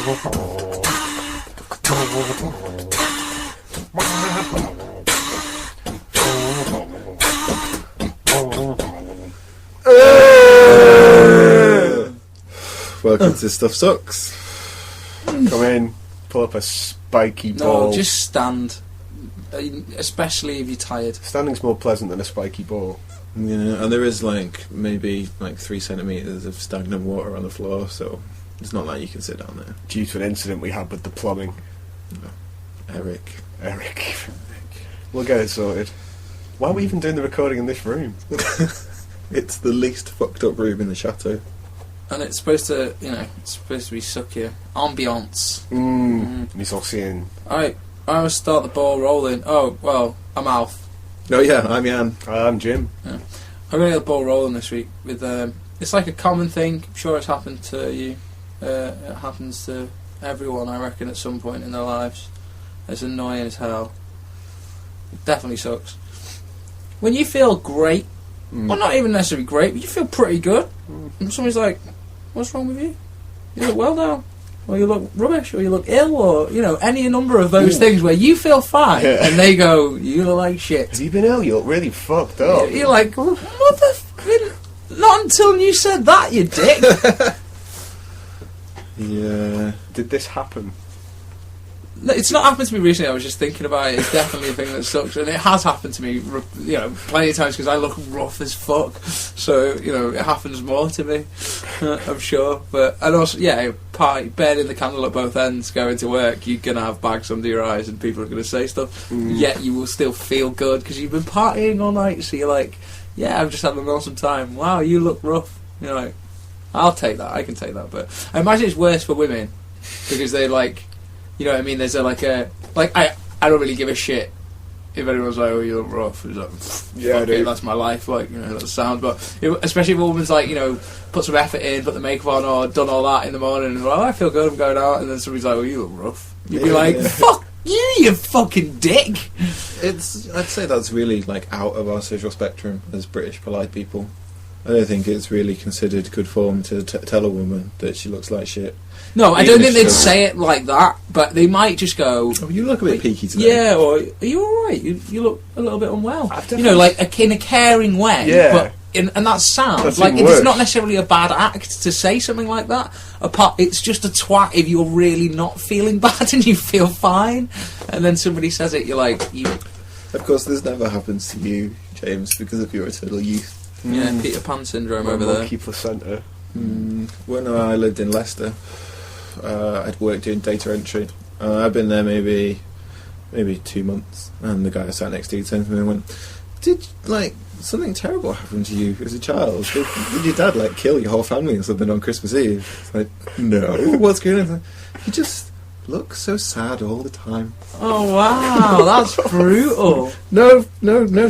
Welcome to Stuff Sucks. Come in, pull up a spiky ball. No, just stand. Especially if you're tired. Standing's more pleasant than a spiky ball. Yeah, and there is maybe 3 centimetres of stagnant water on the floor, so it's not like you can sit down there. Due to an incident we had with the plumbing. No. Eric. We'll get it sorted. Why are we even doing the recording in this room? It's the least fucked up room in the chateau. And it's supposed to, it's supposed to be suckier. Ambiance. Mise en scène. Alright, I will start the ball rolling. Oh, well, I'm Alf. Oh yeah, I'm Jan. I'm Jim. Yeah. I'm going to get the ball rolling this week with, it's like a common thing. I'm sure it's happened to you. It happens to everyone, I reckon, at some point in their lives. It's annoying as hell. It definitely sucks. When you feel great, well, not even necessarily great, but you feel pretty good, and somebody's like, what's wrong with you? You look well now, or you look rubbish, or you look ill, or, any number of those things where you feel fine, and they go, you look like shit. Have you been ill? You look really fucked up. You're like, what the not until you said that, you dick. Yeah. Did this happen? No, it's not happened to me recently. I was just thinking about it. It's definitely a thing that sucks, and it has happened to me, plenty of times because I look rough as fuck. So it happens more to me, I'm sure. And also, party, burning the candle at both ends, going to work. You're gonna have bags under your eyes, and people are gonna say stuff. Yet you will still feel good because you've been partying all night. So you're like, yeah, I've just had an awesome time. Wow, you look rough. You're like, I'll take that. I can take that. But I imagine it's worse for women because they like. You know what I mean? There's I don't really give a shit if anyone's like, oh, you look rough. It's like, yeah, okay, that's my life. That's the sound. But especially if a woman's like, put some effort in, put the makeup on, or done all that in the morning, and I feel good, I'm going out, and then somebody's like, oh, you look rough. You'd be like, fuck you fucking dick. I'd say that's really out of our social spectrum as British polite people. I don't think it's really considered good form to tell a woman that she looks like shit. No, I don't think they'd say it like that, but they might just go... Oh, you look a bit peaky today. Yeah, or, are you alright? You look a little bit unwell. In a caring way. Yeah. But and that's sound. That's it's not necessarily a bad act to say something like that. It's just a twat if you're really not feeling bad and you feel fine, and then somebody says it, you're like... Of course, this never happens to you, James, because of your eternal youth. Yeah, Peter Pan syndrome over there. Monkey placenta. When I lived in Leicester, I'd worked doing data entry. I'd been there maybe 2 months, and the guy I sat next to turned to me and went, "Did something terrible happen to you as a child? Did your dad kill your whole family or something on Christmas Eve?" It's like, no. What's going on? You just look so sad all the time. Oh wow, that's brutal. No,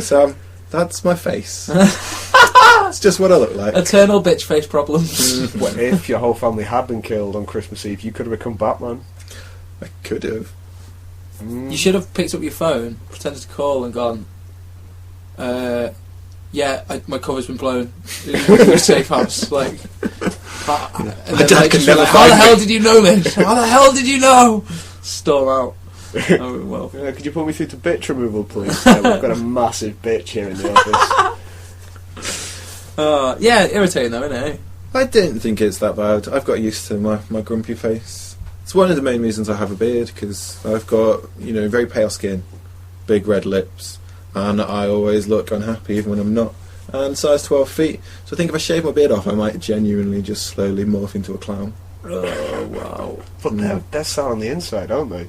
Sam. That's my face. It's just what I look like. Eternal bitch face problems. What if your whole family had been killed on Christmas Eve? You could have become Batman. I could have. You should have picked up your phone, pretended to call, and gone. My cover's been blown. In a safe house. How the hell did you know this? How the hell did you know? Storm out. Oh, well. Could you put me through to bitch removal, please? We've got a massive bitch here in the office. Irritating though, isn't it? I don't think it's that bad. I've got used to my grumpy face. It's one of the main reasons I have a beard, because I've got, very pale skin, big red lips, and I always look unhappy even when I'm not. And size 12 feet. So I think if I shave my beard off, I might genuinely just slowly morph into a clown. Oh, wow. But they're sad on the inside, aren't they?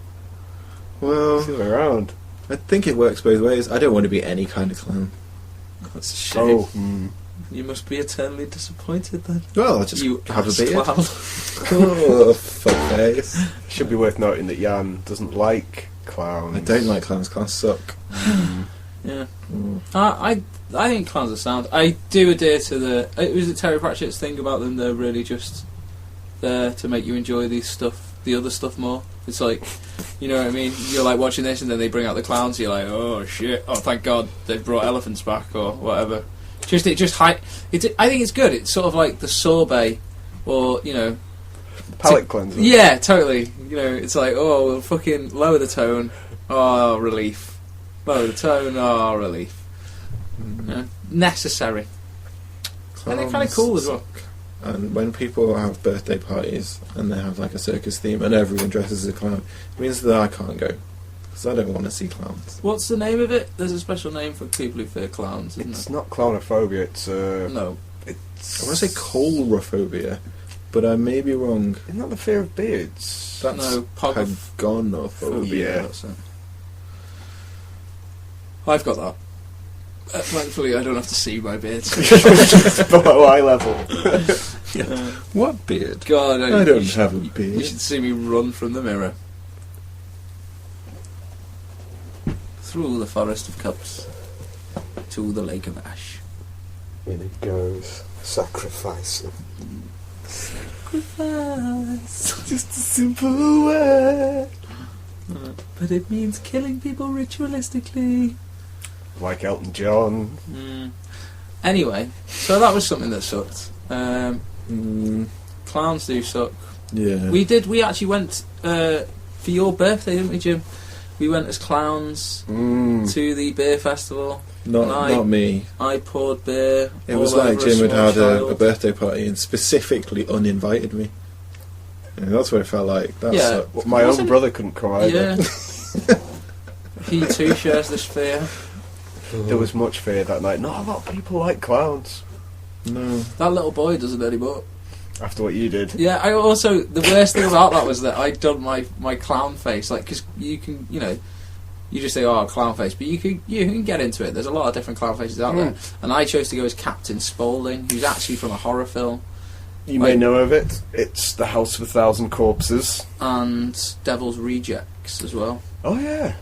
Well, it's the other way around. I think it works both ways. I don't want to be any kind of clown. That's a shame. Oh, You must be eternally disappointed then. Well, I'll just have a beard. Oh, fuckface. Should be worth noting that Jan doesn't like clowns. I don't like clowns. Clowns suck. Yeah. I think clowns are sound. I do adhere to it was the Terry Pratchett's thing about them. They're really just there to make you enjoy the other stuff more. It's like, you know what I mean? You're watching this and then they bring out the clowns, you're like, oh shit, oh thank God they've brought elephants back or whatever. I think it's good. It's sort of like the sorbet, or palate cleanser. Yeah, totally. You know, it's like, oh, we'll fucking lower the tone. Oh, relief. Lower the tone. Oh, relief. Necessary. And they're kind of cool as well. And when people have birthday parties and they have like a circus theme and everyone dresses as a clown, it means that I can't go because I don't want to see clowns. What's the name of it? There's a special name for people who fear clowns, isn't It's there? not clownophobia. It's No. It's I want to say colrophobia, but I may be wrong. Isn't that the fear of beards? That's No, pagonophobia. Yeah. That's it. I've got that. Thankfully, I don't have to see my beard. It's below eye level. What beard? God, I don't you have a should, beard. You should see me run from the mirror. Through the forest of cups to the lake of ash. In it goes. Sacrifice. Sacrifice. Just a simple word. But it means killing people ritualistically. Like Elton John. Anyway, so that was something that sucked. Clowns do suck. Yeah. We actually went for your birthday, didn't we, Jim? We went as clowns to the beer festival. Not me. I poured beer. It was like Jim had had a birthday party and specifically uninvited me. Yeah, that's what it felt like. That sucked. Well, my own brother couldn't come either. Yeah. He too shares this fear. There was much fear that night. Not a lot of people like clowns. No. That little boy doesn't anymore. After what you did. Yeah, I also, the worst thing about that was that I'd done my clown face, like, because you can, you know, you just say, oh, clown face, but you can get into it. There's a lot of different clown faces out there. And I chose to go as Captain Spaulding, who's actually from a horror film. You may know of it. It's The House of a Thousand Corpses. And Devil's Rejects as well. Oh, yeah.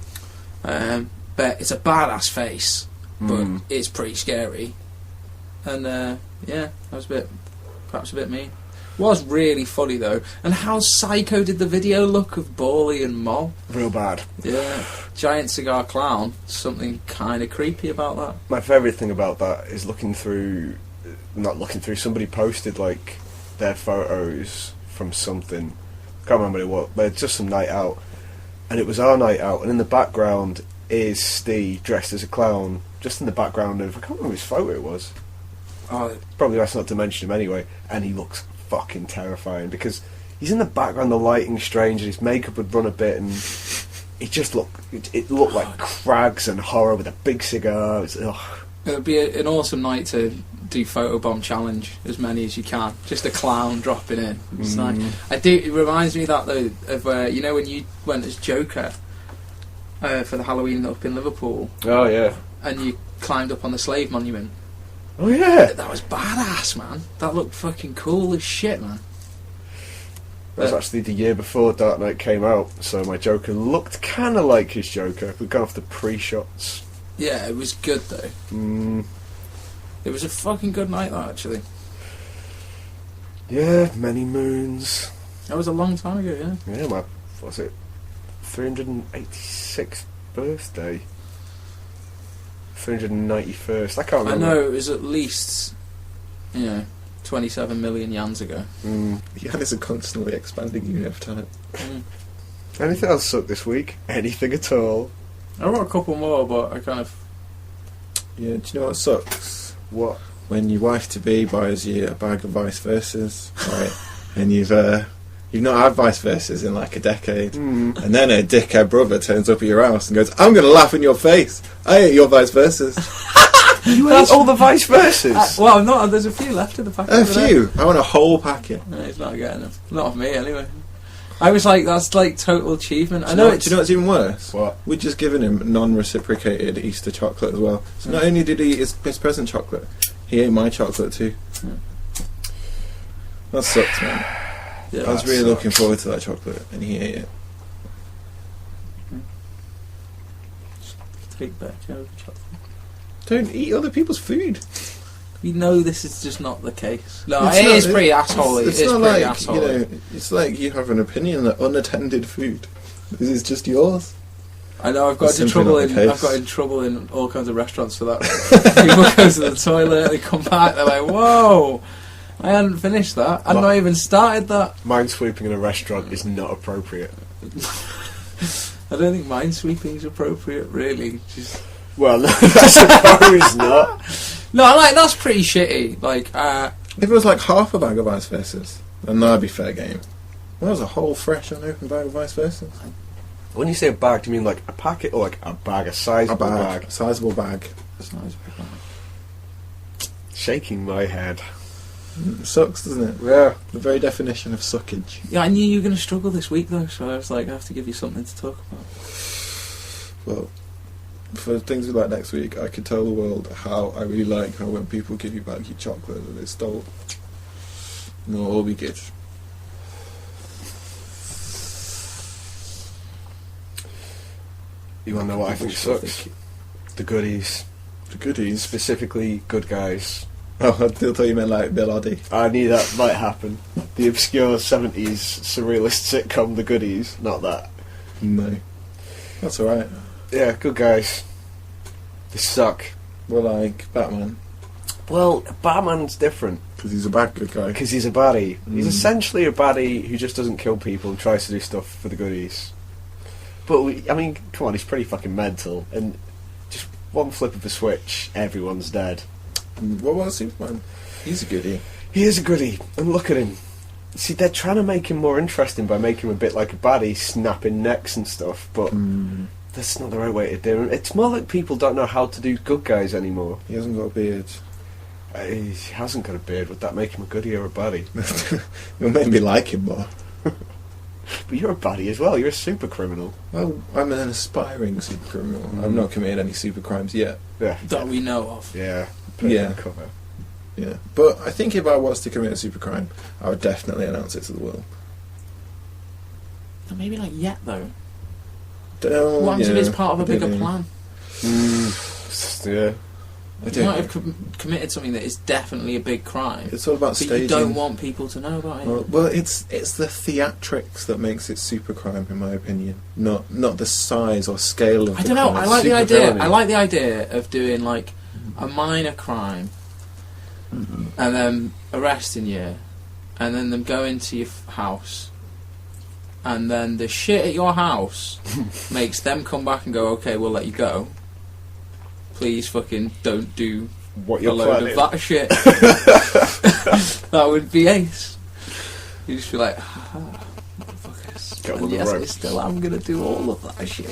But it's a badass face, but it's pretty scary. And, yeah, that was perhaps a bit mean. Was really funny though, and how psycho did the video look of Bawley and Moll? Real bad. Yeah, giant cigar clown. Something kind of creepy about that. My favourite thing about that is somebody posted like their photos from something. Can't remember what it was, but it's just some night out, and it was our night out, and in the background is Steve dressed as a clown, just in the background of, I can't remember whose photo it was. Oh, Probably best not to mention him anyway, and he looks fucking terrifying because he's in the background, the lighting's strange, and his makeup would run a bit, and it looked like crags and horror with a big cigar. It would be an awesome night to do photobomb challenge, as many as you can. Just a clown dropping in. It's nice. It reminds me of that though of you know when you went as Joker for the Halloween up in Liverpool. Oh yeah. And you climbed up on the slave monument. Oh yeah. That was badass, man. That looked fucking cool as shit, man. That was actually the year before Dark Knight came out, so my Joker looked kind of like his Joker. We'd gone off the pre-shots. Yeah, it was good though. It was a fucking good night, that actually. Yeah, many moons. That was a long time ago, yeah. Yeah, my, what was it, 386th birthday? 391st, I can't remember. I know, it was at least, 27 million yans ago. Yan is a constantly expanding unit of time. Anything else sucked this week? Anything at all? I wrote a couple more, but I kind of... Yeah, do you know what sucks? What? When your wife-to-be buys you a bag of vice versas, right? And you've not had vice versas in like a decade, and then a dickhead brother turns up at your house and goes, "I'm going to laugh in your face. I ate your vice versas." You ate all the vice versas? Well, not. There's a few left in the packet. A few. I want a whole packet. No, he's not getting them. Not of me, anyway. I was like, that's like total achievement. Do you know what's even worse? What? We'd just given him non-reciprocated Easter chocolate as well. So not only did he eat his present chocolate, he ate my chocolate too. That sucks, man. Yeah, I was really looking forward to that chocolate, and he ate it. Take back chocolate. Don't eat other people's food. We know this is just not the case. No, It's it not- is pretty assholey. It's It's not pretty like, assholey. it's like you have an opinion that unattended food. This is just yours. I know I've got That's into simply trouble not in the case. I've got in trouble in all kinds of restaurants for that. People go to the toilet, they come back, they're like, "Whoa, I hadn't finished that. I'd not even started that. Minesweeping in a restaurant is not appropriate. I don't think minesweeping's appropriate, really. Just Well, I suppose not. no, that's pretty shitty. Like, If it was like half a bag of Vice Versas, then that'd be fair game. That was a whole fresh, unopened bag of Vice Versas. When you say a bag, do you mean like a packet or like a bag, a sizable bag? A sizable bag. it's not as big. Shaking my head. It sucks, doesn't it? Yeah. The very definition of suckage. Yeah, I knew you were going to struggle this week, though, so I was like, I have to give you something to talk about. Well, for things we like next week, I could tell the world how I really like how when people give you back your chocolate that they stole. No, it'll be good. You want to know what I think sucks? The goodies. The goodies. Specifically, Good Guys. Oh, I still thought you meant like Bill Oddie. I knew that might happen. The obscure 70s surrealist sitcom The Goodies. Not that. No. That's alright. Yeah, Good Guys. They suck. Well, like Batman. Well, Batman's different. Because he's a bad good guy. Because he's a baddie. He's Mm. essentially a baddie who just doesn't kill people and tries to do stuff for the goodies. But, I mean, come on, he's pretty fucking mental. And just one flip of a switch, everyone's dead. What about Superman? He's a goodie. He is a goodie, and look at him. See, they're trying to make him more interesting by making him a bit like a baddie, snapping necks and stuff, but that's not the right way to do it. It's more like people don't know how to do good guys anymore. He hasn't got a beard. He hasn't got a beard. Would that make him a goodie or a baddie? It'll make me like him more. But you're a baddie as well. You're a super criminal. Well, I'm an aspiring super criminal. I've not committed any super crimes yet. Yeah. That we know of. Yeah. Yeah. Cover. Yeah. But I think if I was to commit a super crime, I would definitely announce it to the world. Or maybe like yet, though. What What if it's part of a bigger plan? Yeah. I You don't might know. have committed something that is definitely a big crime, It's all about but staging. you don't want people to know about it. Well, it's the theatrics that makes it super crime, in my opinion. Not the size or scale of. I the don't know. crime. I like the super idea. villainy. I like the idea of doing like a minor crime, and then arresting you, and then them going to your house, and then the shit at your house makes them come back and go, "Okay, we'll let you go. Please, fucking don't do What a you're load planning. of that shit." That would be ace. You just be like, motherfuckers. Get on And the yes, rope. I still am going to do all of that shit.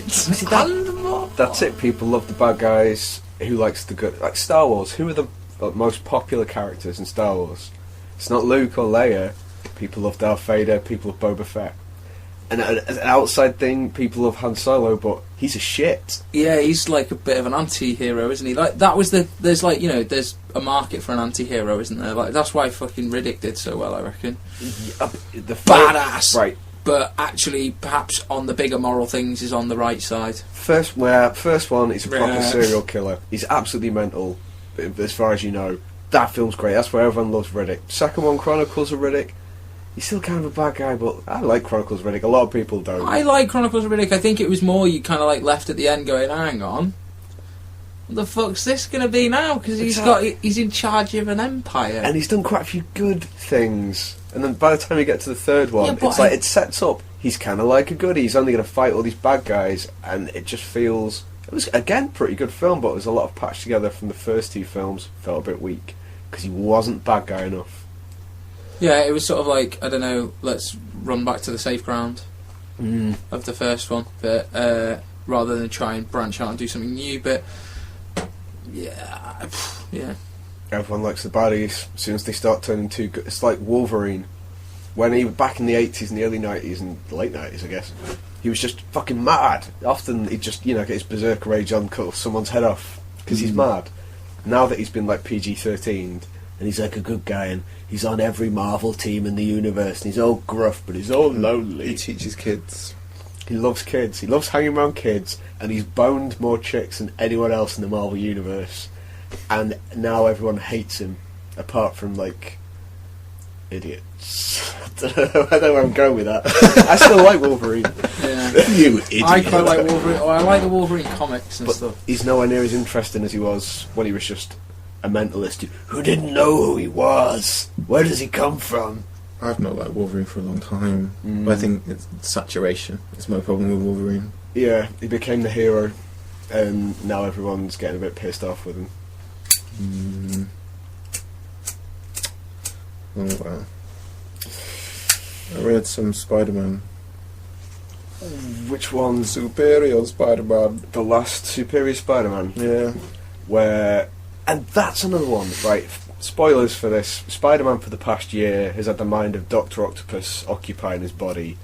that- And more. That's it. People love the bad guys. Who likes the good? Like Star Wars. Who are the most popular characters in Star Wars? It's not Luke or Leia. People love Darth Vader. People love Boba Fett. And as an outside thing, people love Han Solo, but he's a shit. Yeah, he's like a bit of an anti-hero, isn't he? Like that was there's like, you know, there's a market for an anti-hero, isn't there? Like that's why fucking Riddick did so well, I reckon. The Badass. Right. But actually, perhaps on the bigger moral things, is on the right side. First one, he's a proper Yeah. serial killer. He's absolutely mental, as far as you know. That film's great. That's why everyone loves Riddick. Second one, Chronicles of Riddick. He's still kind of a bad guy, but I like Chronicles of Riddick. A lot of people don't. I like Chronicles of Riddick. I think it was more you kind of like left at the end going, hang on, what the fuck's this going to be now? Because he's in charge of an empire. And he's done quite a few good things. And then by the time you get to the third one, Yeah, but it's like it sets up. He's kind of like a goodie. He's only going to fight all these bad guys, and it just feels. It was again pretty good film, but there's a lot of patched together from the first two films. Felt a bit weak because he wasn't bad guy enough. Yeah, it was sort of like, I don't know, let's run back to the safe ground of the first one, but rather than try and branch out and do something new. But yeah. Everyone likes the baddies. As soon as they start turning too good, it's like Wolverine. When he back in the 80s and the early 90s and the late 90s, I guess, he was just fucking mad. Often he'd just, get his berserker rage on, cut someone's head off because he's mad. Now that he's been like PG-13'd and he's like a good guy and he's on every Marvel team in the universe and he's all gruff but he's all lonely. He teaches kids. He loves kids. He loves hanging around kids, and he's boned more chicks than anyone else in the Marvel universe. And now everyone hates him, apart from like idiots. I don't know where I'm going with that. I still like Wolverine, Yeah. You idiot. I quite like Wolverine. I like the Wolverine comics and but stuff. he's nowhere near as interesting as he was when he was just a mentalist who didn't know who he was. Where does he come from? I've not liked Wolverine for a long time. But I think it's saturation. It's my problem with Wolverine. Yeah, he became the hero, and now everyone's getting a bit pissed off with him. Oh wow. I read some Spider-Man. Which one's Superior Spider-Man. the last Superior Spider-Man? Yeah. Where, and that's another one, right? Spoilers for this. Spider-Man for the past year has had the mind of Dr. Octopus occupying his body.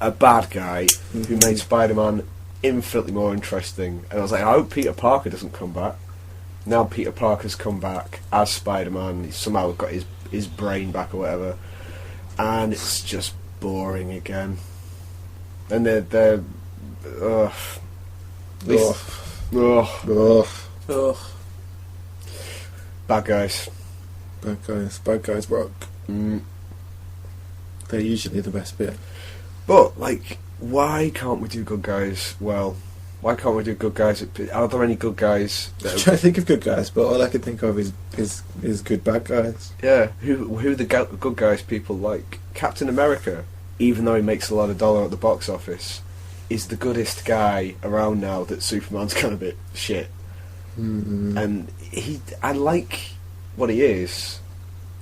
A bad guy who made Spider-Man infinitely more interesting. And I was like, I hope Peter Parker doesn't come back. Now Peter Parker's come back as Spider-Man. He's somehow got his brain back or whatever. And it's just boring again. And they're ugh. Ugh. Ugh. Ugh. Ugh. Bad guys. Bad guys rock. They're usually the best bit. But, like, why can't we do good guys well? Why can't we do good guys? Are there any good guys? I'm trying to think of good guys, but all I can think of is good bad guys. Yeah, who are the good guys people like? Captain America, even though he makes a lot of dollar at the box office, is the goodest guy around now that Superman's kind of a bit shit. And I like what he is.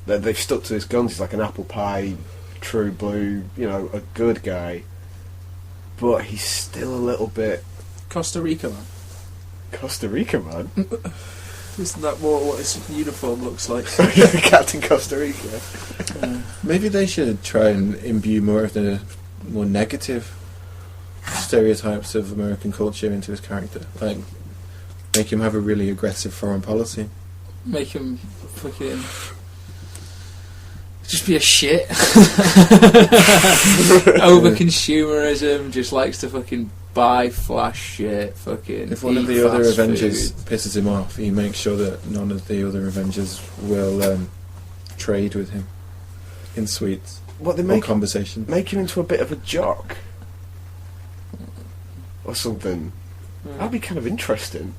That they've stuck to his guns. He's like an apple pie, true blue, a good guy. But he's still a little bit Costa Rica man. Costa Rica man. Isn't that what his uniform looks like? Captain Costa Rica. Maybe they should try and imbue more of the more negative stereotypes of American culture into his character. Like, make him have a really aggressive foreign policy. Make him fucking just be a shit. Over consumerism, just likes to fucking buy flash shit, fucking. If one of eat the other fast Avengers food. pisses him off, he makes sure that none of the other Avengers will trade with him in sweets What they or make conversation. make him into a bit of a jock or something. That'd be kind of interesting.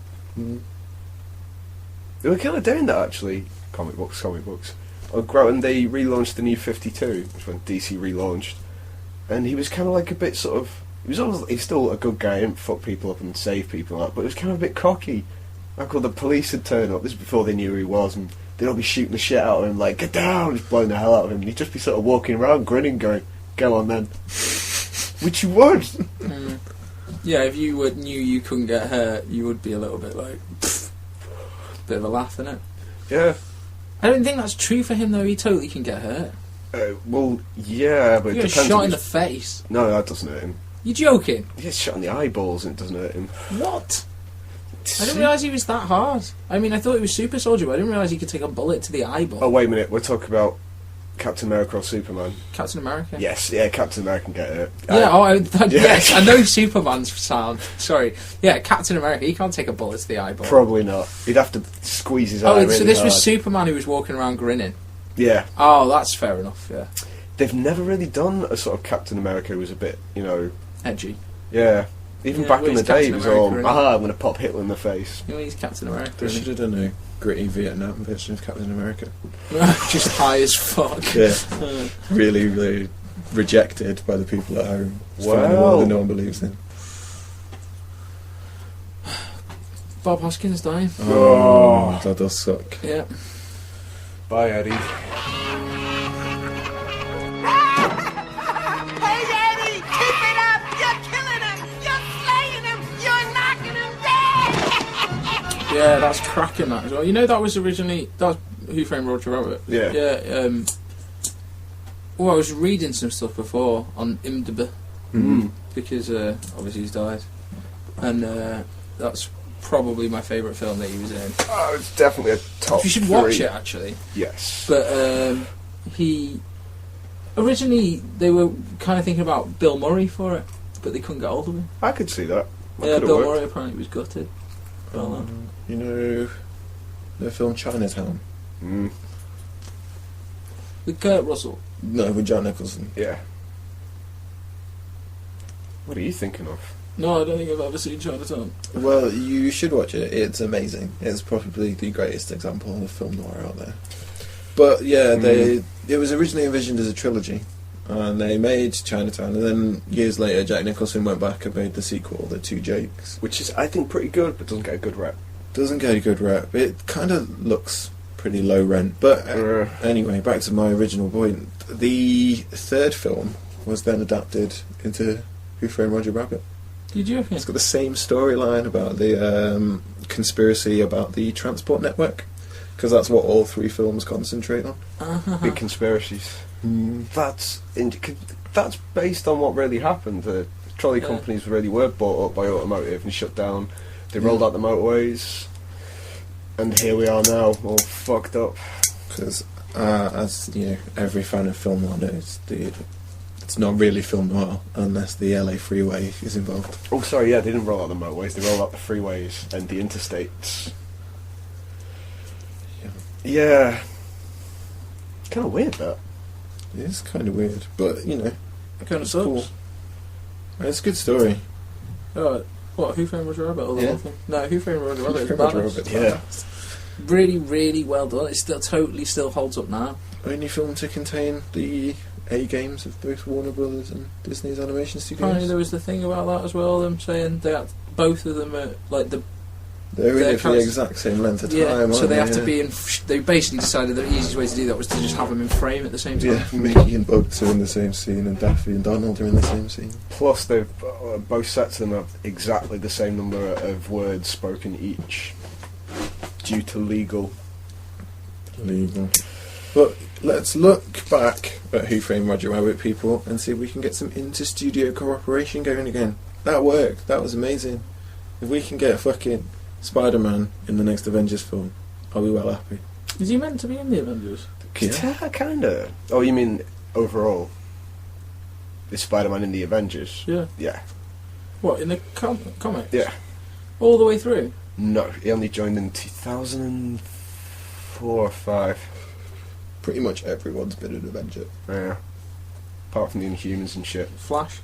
They were kind of doing that actually. Comic books. And they relaunched the New 52, which when DC relaunched, and he was kind of like a bit sort of. He's still a good guy, and fuck people up and save people up, but he was kind of a bit cocky. Like, all the police would turn up. This is before they knew who he was, and they'd all be shooting the shit out of him, like, get down, just blowing the hell out of him. And he'd just be sort of walking around, grinning, going, go on then. Which you would. Yeah, if you knew you couldn't get hurt, you would be a little bit like, pfft. Bit of a laugh, innit? Yeah. I don't think that's true for him though. He totally can get hurt. Well, yeah, but You it get depends. shot in the face. No, that doesn't hurt him. You joking? He gets shot in the eyeballs and it doesn't hurt him. What? I didn't realise he was that hard. I mean, I thought he was super soldier, but I didn't realise he could take a bullet to the eyeball. Oh, wait a minute, we're talking about Captain America or Superman? Captain America. Yes, yeah, Captain America can get hurt. Yeah, Yeah. yes, I know Superman's sound. Sorry. Yeah, Captain America, he can't take a bullet to the eyeball. Probably not. He'd have to squeeze his eye Oh, really so this hard. was Superman who was walking around grinning. Yeah. Oh, that's fair enough, yeah. They've never really done a sort of Captain America who was a bit, Edgy. yeah. Even Yeah, back well, in the he's day, Captain it was America, all, isn't he? I'm going to pop Hitler in the face. You know, he's Captain America. They isn't should have done a gritty Vietnam version of Captain America. he? Just high as fuck. Yeah. Really, really rejected by the people at home. Just fighting a war Well. that no one believes in. Bob Hoskins dying. Oh. That does suck. Yeah. Bye, Eddie. Hey, Eddie, keep it up! You're killing him! You're slaying him! You're knocking him dead! Yeah, that's cracking that as well. You know, that was originally... That was Who Framed Roger Rabbit. Yeah. Yeah, well, I was reading some stuff before on IMDb, because obviously he's died. And that's probably my favourite film that he was in. Oh, it's definitely a top You should 3. watch it, actually. Yes. But he... Originally, they were kind of thinking about Bill Murray for it, but they couldn't get hold of him. I could see that. That Yeah, could've Bill worked. Murray apparently was gutted. about that. You know the film Chinatown? With Kurt Russell. No, with John Nicholson. Yeah. What are you thinking of? No, I don't think I've ever seen Chinatown. Well, you should watch it. It's amazing. It's probably the greatest example of film noir out there. But yeah, it was originally envisioned as a trilogy, and they made Chinatown, and then years later, Jack Nicholson went back and made the sequel, The Two Jakes, which is, I think, pretty good, but doesn't get a good rep. Doesn't get a good rep. It kind of looks pretty low rent. But anyway, back to my original point. The third film was then adapted into Who Framed Roger Rabbit. Did you? It's got the same storyline about the conspiracy about the transport network, because that's what all three films concentrate on. Big conspiracies. That's based on what really happened. The trolley companies really were bought up by automotive and shut down. They rolled out the motorways, and here we are now, all fucked up. Because, as you know, every fan of film noir knows, it's not really film noir unless the LA freeway is involved. Oh, sorry, yeah, they didn't roll out the motorways, they rolled out the freeways and the interstates. Yeah. Kind of weird, that. It is kind of weird, but, you know, It kind of it's sucks. cool. It's a good story. Oh, what, Who Framed Roger Rabbit or the Yeah. whole thing? No, Who Framed Roger Rabbit is Who Framed Roger badass. Rabbit, Yeah. Really, really well done. It still totally still holds up now. Only film to contain the A games of both Warner Brothers and Disney's animation Apparently studios. there was the thing about that as well, them saying that both of them are, like, They're in their it for the characters- exact same length of time, yeah, so aren't they have to yeah. be in, they basically decided the easiest way to do that was to just have them in frame at the same time. Yeah, Mickey and Bugs are in the same scene, and Daffy and Donald are in the same scene. Plus, they've both sets of them have exactly the same number of words spoken each, due to legal. But let's look back at Who Framed Roger Rabbit, people, and see if we can get some inter-studio cooperation going again. That worked. That was amazing. If we can get fucking Spider-Man in the next Avengers film, I'll be well happy. Is he meant to be in the Avengers? Yeah. Kinda. Oh, you mean overall? Is Spider-Man in the Avengers? Yeah. Yeah. What, in the comics? Yeah. All the way through? No, he only joined in 2004 or 5. Pretty much everyone's been an Avenger. Yeah. Apart from the Inhumans and shit. Flash?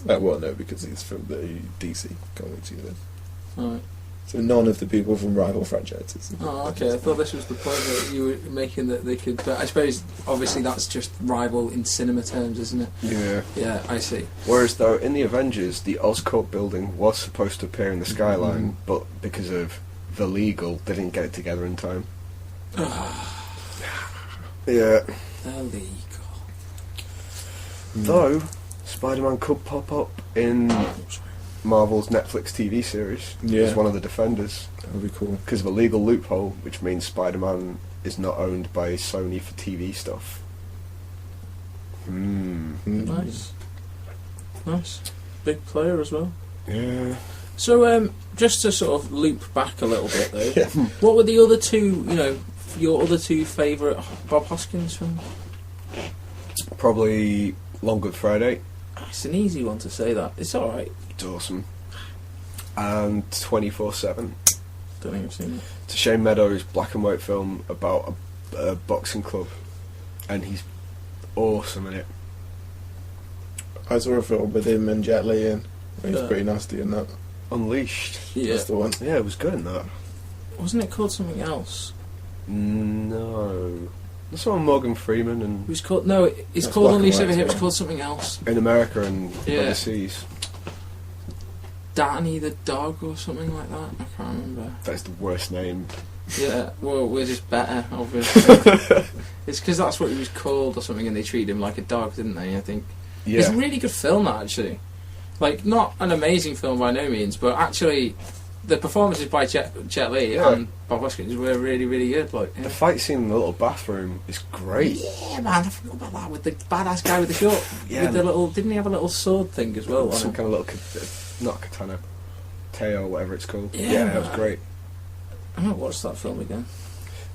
Well, no, because he's from the DC comics universe. Alright. So none of the people from rival franchises. Oh, okay. I thought this was the point that you were making, that they could. But I suppose, obviously, that's just rival in cinema terms, isn't it? Yeah. Yeah, I see. Whereas, though, in the Avengers, the Oscorp building was supposed to appear in the skyline, but because of the legal, they didn't get it together in time. Yeah. Illegal. Though, Spider-Man could pop up in Marvel's Netflix TV series Yeah. as one of the Defenders, That would be cool. because of a legal loophole, which means Spider-Man is not owned by Sony for TV stuff. Nice. Nice. Big player as well. Yeah. So, just to sort of loop back a little bit, though, Yeah. what were the other two, your other two favourite Bob Hoskins films? Probably Long Good Friday. It's an easy one to say that. It's alright. It's awesome. And 24/7. Don't think I've seen it. It's a Shane Meadows black and white film about a boxing club, and he's awesome in it. I saw a film with him and Jet Li in. He's Yeah. pretty nasty in that. Unleashed. Yeah. That's the one. Yeah, it was good in that. Wasn't it called something else? No. That's one with Morgan Freeman It and was called... No, it's That's called black and Unleashed white Over Here. as It's well. called something else. in America and Yeah. overseas. Danny the Dog or something like that. I can't remember. That's the worst name. Yeah, well, we're just better, obviously. It's because that's what he was called or something, and they treated him like a dog, didn't they, I think? It's a Yeah. really good film, that, actually. Like, not an amazing film by no means, but actually, the performances by Jet Li Yeah. and Bob Hoskins were really, really good. Like, yeah. The fight scene in the little bathroom is great. Yeah, man, I forgot about that, with the badass guy with the short... Yeah. With the little... Didn't he have a little sword thing as well? Some on him? kind of little, not katana, Teo, whatever it's called. Yeah, that was man. great. I might watch that film again.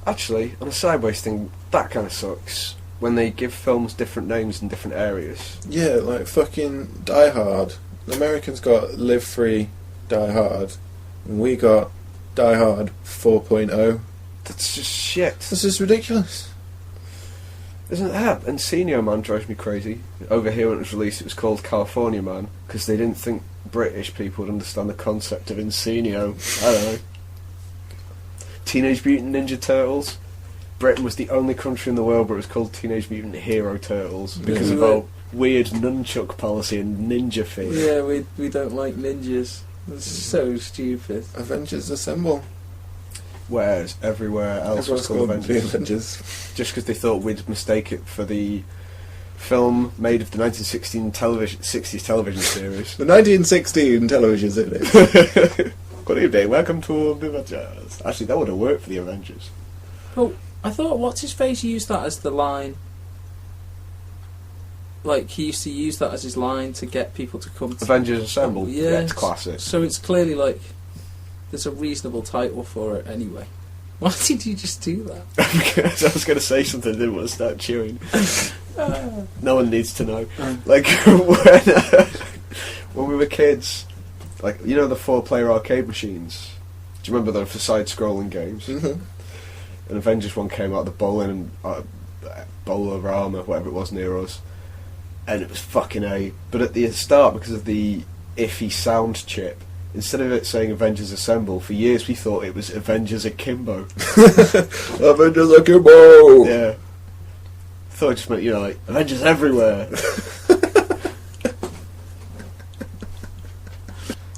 Actually, on a sideways thing, that kind of sucks. When they give films different names in different areas. Yeah, like fucking Die Hard. The Americans got Live Free, Die Hard, and we got Die Hard 4.0. That's just shit. This is ridiculous. Isn't that? And Encino Man drives me crazy. Over here when it was released, it was called California Man, because they didn't think British people would understand the concept of Insignia. I don't know. Teenage Mutant Ninja Turtles. Britain was the only country in the world where it was called Teenage Mutant Hero Turtles because of our weird nunchuck policy and ninja fear. Yeah, we don't like ninjas. It's so stupid. Avengers Assemble. Whereas everywhere else was called Avengers. Just because they thought we'd mistake it for the film made of the 1960s television series. The 1916 television series. Good evening, welcome to the Avengers. Actually, that would have worked for the Avengers. Oh, I thought What's-His-Face used that as the line. Like, he used to use that as his line to get people to come to... Avengers Assemble? Oh, yeah. It's classic. So it's clearly, like, there's a reasonable title for it anyway. Why did you just do that? Because I was going to say something, I didn't want to start chewing. No one needs to know. Like, when we were kids, like, you know the 4-player arcade machines? Do you remember them for side-scrolling games? Mm-hmm. An Avengers one came out, the bowling and Bolorama, whatever it was near us, and it was fucking A. But at the start, because of the iffy sound chip, instead of it saying Avengers Assemble, for years we thought it was Avengers Akimbo. Avengers Akimbo! Yeah. Thought it just meant, like, Avengers everywhere.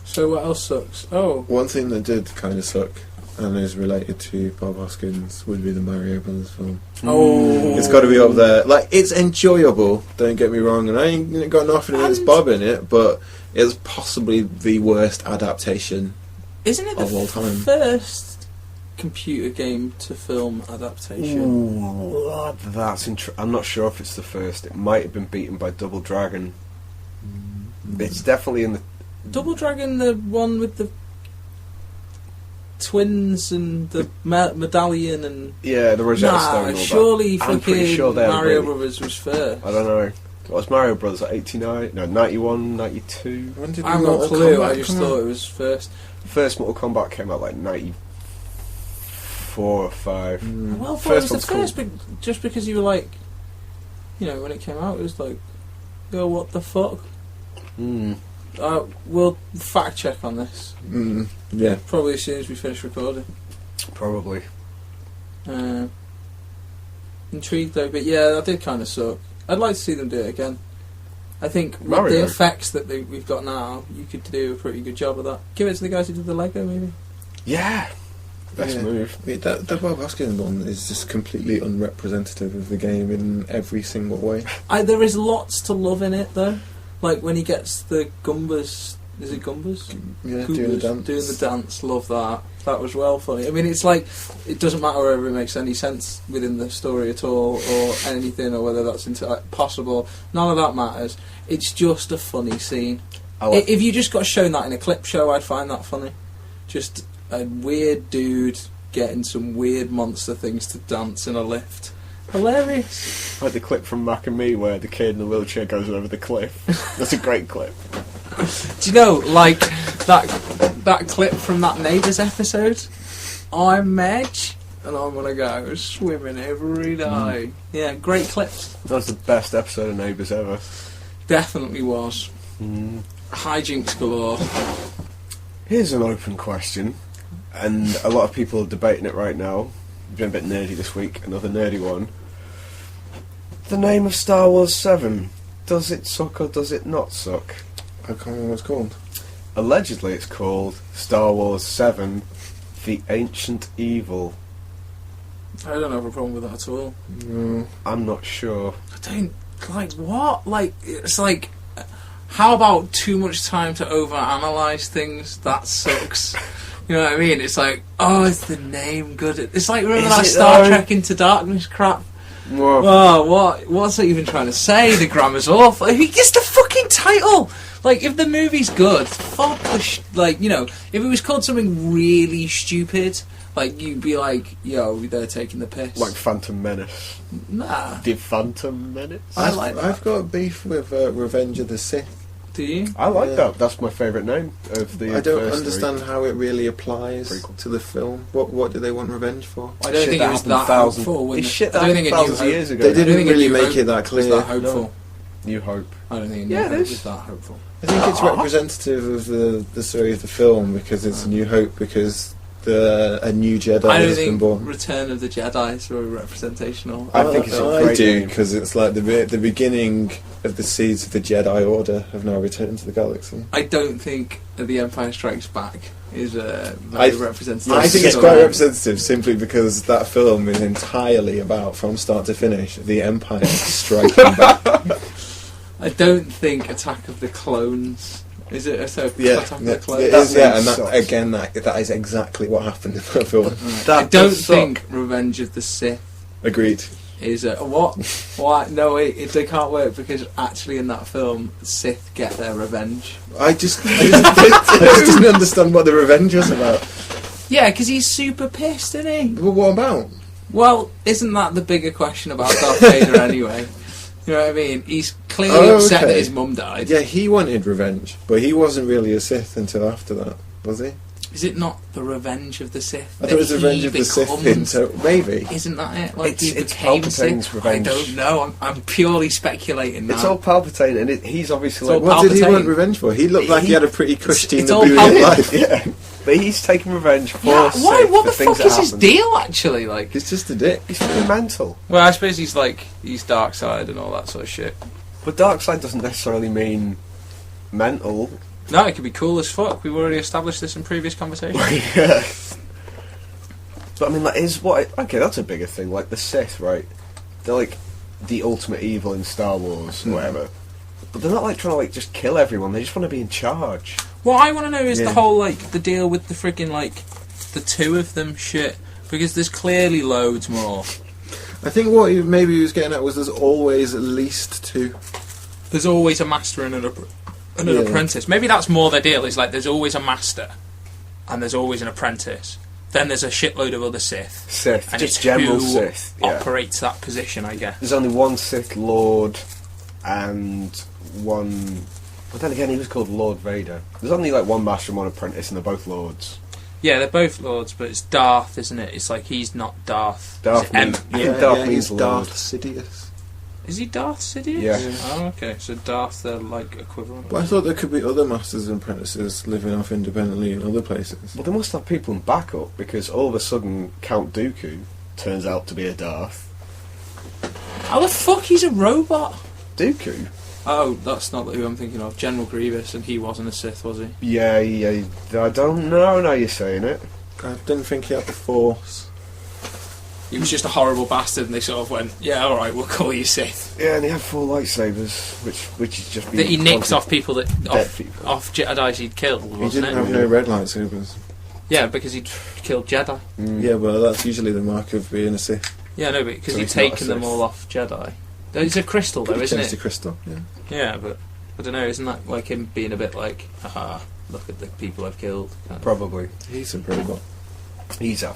So what else sucks? Oh. One thing that did kind of suck, and is related to Bob Hoskins, would be the Mario Brothers film. Oh. It's got to be up there. Like, it's enjoyable, don't get me wrong, and I ain't got nothing against Bob in it, but it's possibly the worst adaptation Isn't it of all the time. first computer game to film adaptation? Ooh, that's I'm not sure if it's the first. It might have been beaten by Double Dragon. It's definitely in the... Double Dragon, the one with the twins and the medallion and... Yeah, the Rosetta Stone and all surely that. I'm pretty fucking sure they're Mario really... Brothers was first. I don't know. What was Mario Brothers, like 89? No, 91, 92? When did I have no Mortal clue, Kombat I just come thought out? it was first. First Mortal Kombat came out like 94 or 5. Well, I thought First it was the one's first, just because you were like... when it came out, it was like... Yo, what the fuck? We'll fact check on this. Yeah. Probably as soon as we finish recording. Probably. Intrigued though, but yeah, that did kind of suck. I'd like to see them do it again. I think with Mario. the effects that we've got now, you could do a pretty good job of that. Give it to the guys who did the Lego, maybe. Yeah. Best move. I mean, that Bob Hoskins one is just completely unrepresentative of the game in every single way. There is lots to love in it though. Like when he gets the Gumbas. Is it Gumbas? Yeah, Goombas, doing the dance. Doing the dance, love that. That was well funny. I mean, it's like, it doesn't matter whether it makes any sense within the story at all, or anything, or whether that's possible. None of that matters. It's just a funny scene. If you just got shown that in a clip show, I'd find that funny. Just a weird dude getting some weird monster things to dance in a lift. Hilarious. Like the clip from Mac and Me where the kid in the wheelchair goes over the cliff. That's a great clip. Do you know, like, that clip from that Neighbours episode? I'm Madge, and I'm gonna go swimming every day. Yeah, great clips. That was the best episode of Neighbours ever. Definitely was. Hijinks galore. Here's an open question, and a lot of people are debating it right now. Been a bit nerdy this week, another nerdy one. The name of Star Wars 7, does it suck or does it not suck? I can't remember what it's called. Allegedly it's called Star Wars 7, The Ancient Evil. I don't have a problem with that at all. I'm not sure. I don't, like, what? Like, it's like, how about too much time to overanalyze things? That sucks. You know what I mean? It's like, oh, is the name good? It's like, remember that Star Trek Into Darkness crap? Whoa. Oh, what's it even trying to say? The grammar's awful. It's the fucking title! Like, if the movie's good, fuck the if it was called something really stupid, like, you'd be like, yo, they're taking the piss. Like Phantom Menace. Nah. The Phantom Menace? I like that. I've got beef with Revenge of the Sith. Do you? I like that. That's my favourite name of the I don't first understand three. how it really applies Prequel. to the film. What do they want revenge for? I don't think it was that hopeful. It's shit I that don't think happened it thousands of years ago. They I don't didn't think a really New make Hope it that was clear. that hopeful. New Hope. I don't think Yeah, New it Hope is. is that hopeful. I think it's representative of the story of the film because it's a New Hope because a new Jedi I don't has been think born. Return of the Jedi is very representational. I think it's a I great do name. because it's like the beginning of the seeds of the Jedi Order have now returned to the galaxy. I don't think The Empire Strikes Back is I- very representative. I think it's So, quite representative simply because that film is entirely about, from start to finish, the Empire striking back. I don't think Attack of the Clones. Is it Attack of the Clones? It is, That and name that is exactly what happened in that film. I don't think Revenge of the Sith Agreed. is what? Why? No, wait, they can't work because actually in that film, the Sith get their revenge. I just didn't understand what the revenge was about. Yeah, because he's super pissed, isn't he? Well, what about? Well, isn't that the bigger question about Darth Vader anyway? You know what I mean? He's clearly upset that his mum died. Yeah, he wanted revenge, but he wasn't really a Sith until after that, was he? Is it not the Revenge of the Sith? I thought it was Revenge of the Sith into maybe. Isn't that it? Like he It's became Palpatine's Sith? revenge. I don't know. I'm purely speculating now. It's all Palpatine, and he's obviously It's like, all What did he Palpatine. want revenge for? He looked like he had a pretty cushy it's all Nabooian Palpatine. life. yeah. But he's taking revenge for Yeah, why? Sith, What the things fuck that is his happened. deal? Actually, like, He's just a dick. He's fucking mental. well, I suppose he's dark side and all that sort of shit. But dark side doesn't necessarily mean mental. No, it could be cool as fuck. We've already established this in previous conversations. Yeah. But I mean, okay, that's a bigger thing. Like the Sith, right? They're like the ultimate evil in Star Wars, or whatever. But they're not like trying to like just kill everyone. They just want to be in charge. What I want to know is Yeah. the whole the deal with the freaking the two of them shit, because there's clearly loads more. I think what maybe he was getting at was there's always at least two. There's always a master and an Yeah. apprentice. Maybe that's more their deal. Is there's always a master, and there's always an apprentice. Then there's a shitload of other Sith. Sith, And just it's general who Sith. Yeah. operates that position, I guess. There's only one Sith Lord, and one. But then again, he was called Lord Vader. There's only like one master and one apprentice, and they're both lords. Yeah, they're both lords, but it's Darth, isn't it? It's like he's not Darth. Darth He's means- M. Yeah, Darth means he's Lord. Darth Sidious. Is he Darth Sidious? Yeah. Oh, okay. So Darth, they're equivalent. But I thought there could be other masters and apprentices living off independently in other places. Well, they must have people in backup because all of a sudden Count Dooku turns out to be a Darth. How the fuck he's a robot? Dooku? Oh, that's not who I'm thinking of. General Grievous, and he wasn't a Sith, was he? Yeah, I don't know now you're saying it. I didn't think he had the Force. He was just a horrible bastard, and they sort of went, "Yeah, all right, we'll call you Sith." Yeah, and he had 4 lightsabers, which is just... That he nicks off people Dead people. off Jedi's he'd killed, He wasn't didn't it? have no red lightsabers. Yeah, because he'd killed Jedi. Yeah, well, that's usually the mark of being a Sith. Yeah, no, but because So he'd he's not a taken them Sith. all off Jedi. It's a crystal, though, isn't Changed to it? crystal, yeah. Yeah, but I don't know. Isn't that like him being a bit like, haha, look at the people I've killed? Kind of. Probably. He's a robot. He's a...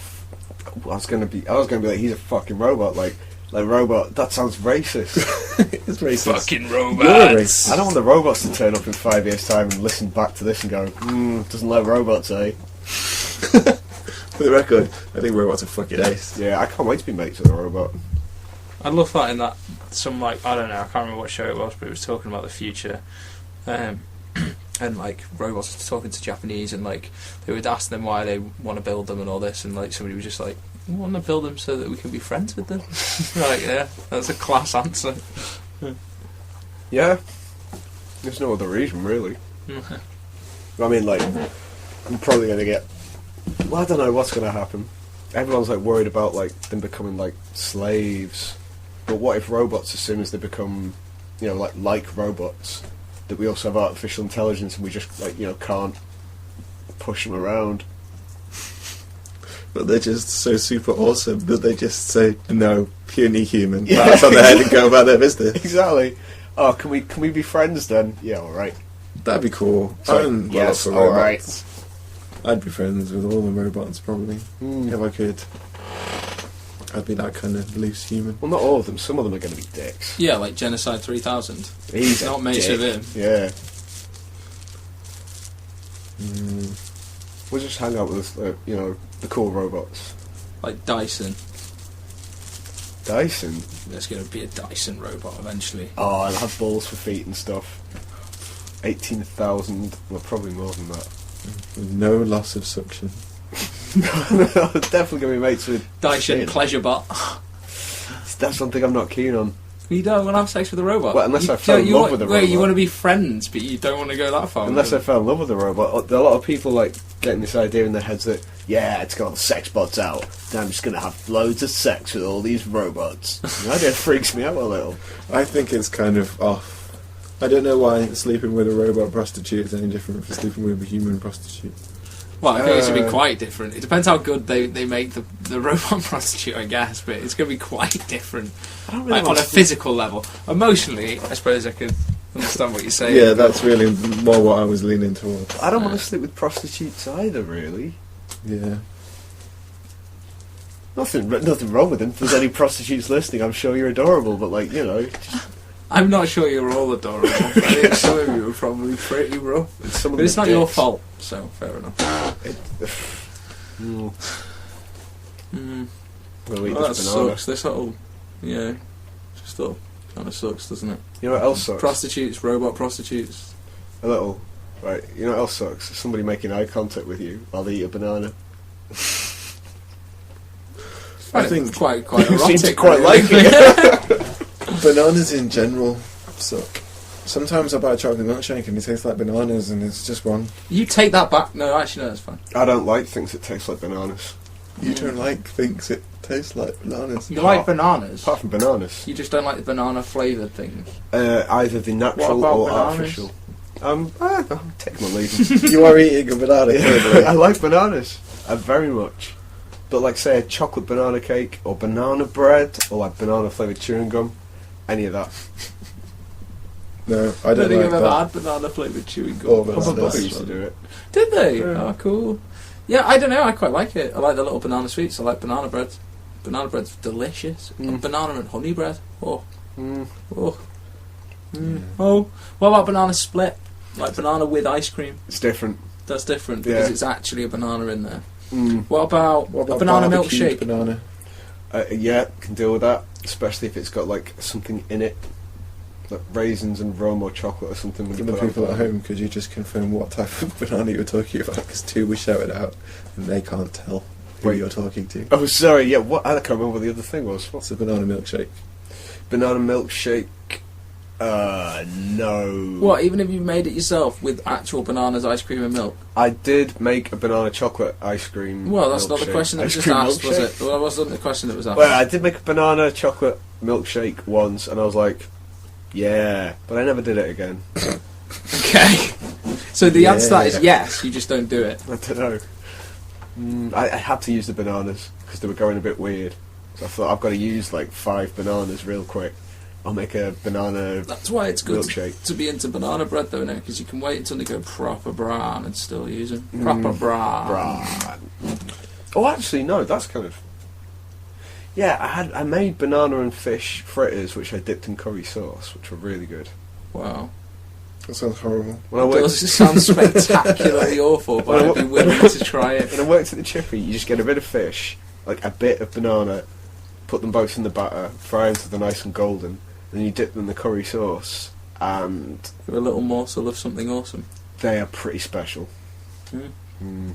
I was gonna be like, he's a fucking robot. Like robot. That sounds racist. It's racist. Fucking You're a robots. racist. I don't want the robots to turn up in 5 years' time and listen back to this and go, doesn't like robots, eh? For the record, I think robots are fucking ace. Yeah, I can't wait to be mates with a robot. I love that in that some I don't know, I can't remember what show it was, but it was talking about the future, and robots were talking to Japanese, and they would ask them why they want to build them and all this, and somebody was just like, "We want to build them so that we can be friends with them." Right? Yeah, that's a class answer. Yeah. There's no other reason, really. I mean, I'm probably going to get... Well, I don't know what's going to happen. Everyone's, worried about, them becoming, slaves. But what if robots, as soon as they become, like robots, that we also have artificial intelligence and we just, can't push them around? But they're just so super awesome that they just say, no, puny human. That's on their head and go about their business. Exactly. Oh, can we be friends then? Yeah, alright. That'd be cool. Sorry, I'm well yes, up for alright. robots. I'd be friends with all the robots, probably. If I could. I'd be that kind of loose human. Well, not all of them. Some of them are going to be dicks. Yeah, like Genocide 3000. He's Not a mates dick. with him. Yeah. We'll just hang out with, the cool robots. Like Dyson. Dyson. There's going to be a Dyson robot eventually. Oh, I'll have balls for feet and stuff. 18,000. Well, probably more than that. No loss of suction. Definitely going to be mates with Dyson pleasure bot. That's something I'm not keen on. You don't want to have sex with a robot? Well, unless I fell in love with a robot. Wait, you want to be friends, but you don't want to go that far? Unless I fell in love with a robot. There are a lot of people like getting this idea in their heads that, yeah, it's got all the sex bots out. Now I'm just going to have loads of sex with all these robots. The idea freaks me out a little. I think it's kind of off. I don't know why sleeping with a robot prostitute is any different from sleeping with a human prostitute. Well, I think it's going to be quite different. It depends how good they make the robot prostitute, I guess, but it's going to be quite different. I don't really on a physical level. Emotionally, I suppose I could understand what you're saying. Yeah, that's really more what I was leaning towards. I don't want to sleep with prostitutes either, really. Yeah. Nothing wrong with them. If there's any prostitutes listening, I'm sure you're adorable, but, like, you know... I'm not sure you're all adorable. I think some of you are probably pretty rough. But it's not your fault, so fair enough. Well, that sucks. This whole... Yeah. Just all kind of sucks, doesn't it? You know what else sucks? Prostitutes, robot prostitutes. A little. Right, you know what else sucks? Somebody making eye contact with you while they eat a banana. I think quite erotic. You seem to quite like it. Bananas in general suck. Sometimes I buy a chocolate milkshake and it tastes like bananas and it's just wrong. You take that back. No, actually, no, that's fine. I don't like things that taste like bananas. You don't like things that taste like bananas? You like bananas? Apart from bananas. You just don't like the banana flavoured things? Either the natural What about or bananas? artificial. I'm taking my leave. You are eating a banana, currently. I like bananas. Very much. But like, say, a chocolate banana cake, or banana bread, or like banana flavoured chewing gum, any of that. No, I don't think like I've ever that. had banana flavoured chewing gum. Oh, My that's brother nice. used to do it. Did they? Yeah. Oh, cool. Yeah, I don't know. I quite like it. I like the little banana sweets. I like banana bread. Banana bread's delicious. Banana and honey bread. Oh. Oh. Oh. What about banana split? Like banana with ice cream. It's different. That's different because Yeah. it's actually a banana in there. Mm. What about a banana barbecued milkshake? Banana. Yeah, can deal with that. Especially if it's got like something in it. Like raisins and rum or chocolate or something. When For you the put it people on at home, could you just confirm what type of banana you were talking about? Because two were shouted out and they can't tell who Wait. you're talking to. Oh, sorry, yeah, what? I can't remember what the other thing was. What's It's a banana milkshake. banana milkshake? No. What? Even if you made it yourself with actual bananas, ice cream, and milk? I did make a banana chocolate ice cream. Well, that's not the milkshake. question that was Ice just cream asked, was milkshake? it? Well, that wasn't the question that was asked. Well, I did make a banana chocolate milkshake once, and I was like, yeah, but I never did it again. Okay. So the answer to that is yes, you just don't do it. I don't know. I had to use the bananas because they were going a bit weird. So I thought I've got to use like 5 bananas real quick. I'll make a banana. That's why it's good milkshake. to be into banana bread, though, because you can wait until they go proper brown and still use them. Proper brown. Oh, actually, no. That's kind of. Yeah, I made banana and fish fritters, which I dipped in curry sauce, which were really good. Wow. That sounds horrible. When I It worked, does sound spectacularly awful, but I'd be willing to try it. when I worked at the chippy, you just get a bit of fish, like a bit of banana, put them both in the batter, fry them until they're nice and golden, then you dip them in the curry sauce, and For a little morsel of something awesome. they are pretty special. Mm.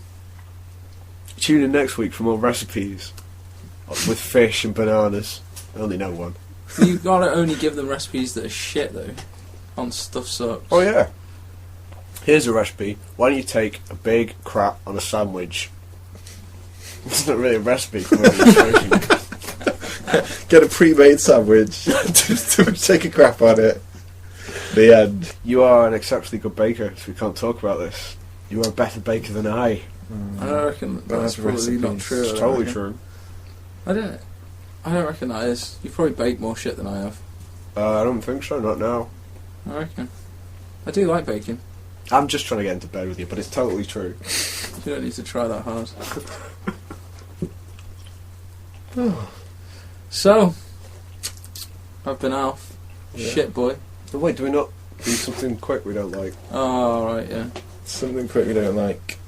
Tune in next week for more recipes with fish and bananas. I only know one. You've got to only give them recipes that are shit, though. On Stuff Sucks. Oh yeah. Here's a recipe. Why don't you take a big crap on a sandwich? It's not really a recipe for what you're making. Get a pre-made sandwich. Just to take a crap on it. The end. You are an exceptionally good baker, so we can't talk about this. You are a better baker than I. I don't reckon that's probably recipes. not true. It's I totally reckon. true. I don't reckon that is. You've probably baked more shit than I have. I don't think so, not now. I reckon. I do like baking. I'm just trying to get into bed with you, but it's totally true. You don't need to try that hard. So, I've been Alf. Yeah. Shit boy. But wait, do we not do something quick we don't like? Oh, right, yeah. Something quick we don't like.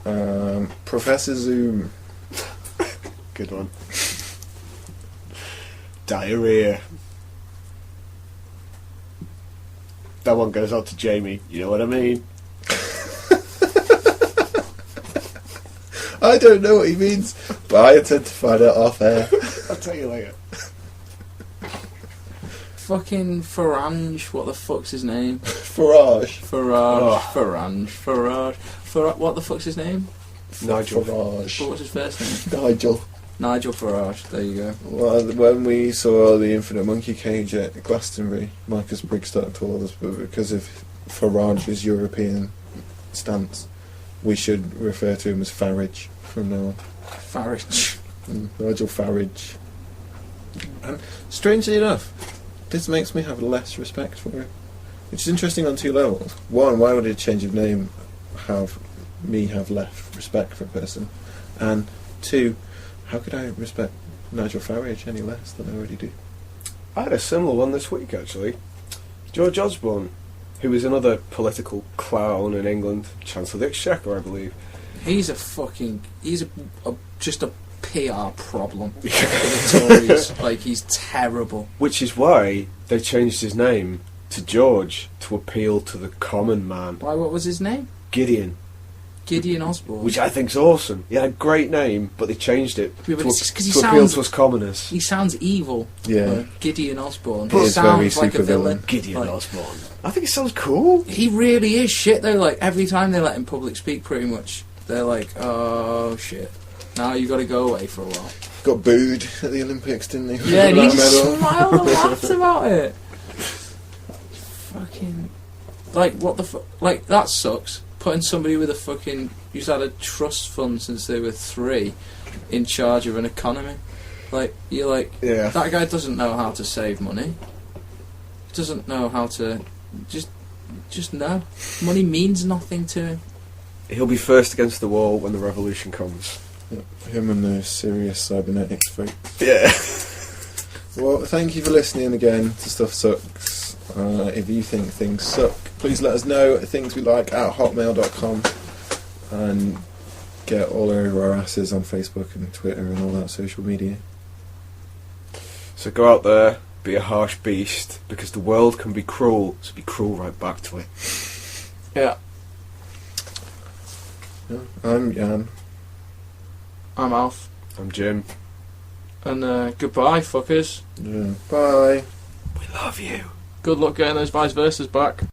Professor Zoom. Good one. Diarrhea. That one goes out to Jamie, you know what I mean? I don't know what he means, but I intend to find out off air. I'll tell you later. Fucking Farange, what the fuck's his name? Farage. Farange. What the fuck's his name? Nigel. Farage. What was his first name? Nigel Farage, there you go. Well, when we saw the Infinite Monkey Cage at Glastonbury, Marcus Brigstock told us, but because of Farage's European stance, we should refer to him as Farage from now on. Farage. Nigel Farage. And strangely enough, this makes me have less respect for him. Which is interesting on two levels. One, why would a change of name have less respect for a person? And two, how could I respect Nigel Farage any less than I already do? I had a similar one this week, actually. George Osborne, who is another political clown in England, Chancellor of the Exchequer, I believe. He's just a PR problem for the Tories. Like, he's terrible. Which is why they changed his name to George to appeal to the common man. Why, what was his name? Gideon. Gideon Osborne. Which I think's awesome. He had a great name, but they changed it Yeah, but to it's 'cause he appeal sounds- to us commoners. He sounds evil. Yeah. Gideon Osborne. He He is very sounds like a supervillain. villain. Gideon Like, Osborne. I think it sounds cool. He really is shit though. Like, every time they let him public speak, pretty much, they're like, "Oh shit, now you got to go away for a while." Got booed at the Olympics, didn't he? Yeah, and he With that just medal. smiled and laughed about it. Fucking, like, what the fuck? Like, that sucks. Putting somebody with a fucking who's had a trust fund since they were 3 in charge of an economy. Like, you're like, Yeah. that guy doesn't know how to save money. Doesn't know how to just no. Money means nothing to him. He'll be first against the wall when the revolution comes. Yeah, him and the serious cybernetics folk. Yeah. Well, thank you for listening again to Stuff Sucks. If you think things suck, please let us know at thingswelike@hotmail.com and get all over our asses on Facebook and Twitter and all that social media. So go out there, be a harsh beast, because the world can be cruel, so be cruel right back to it. Yeah. Yeah, I'm Jan. I'm Alf. I'm Jim. And goodbye, fuckers. Yeah. Bye. We love you. Good luck getting those vice versas back.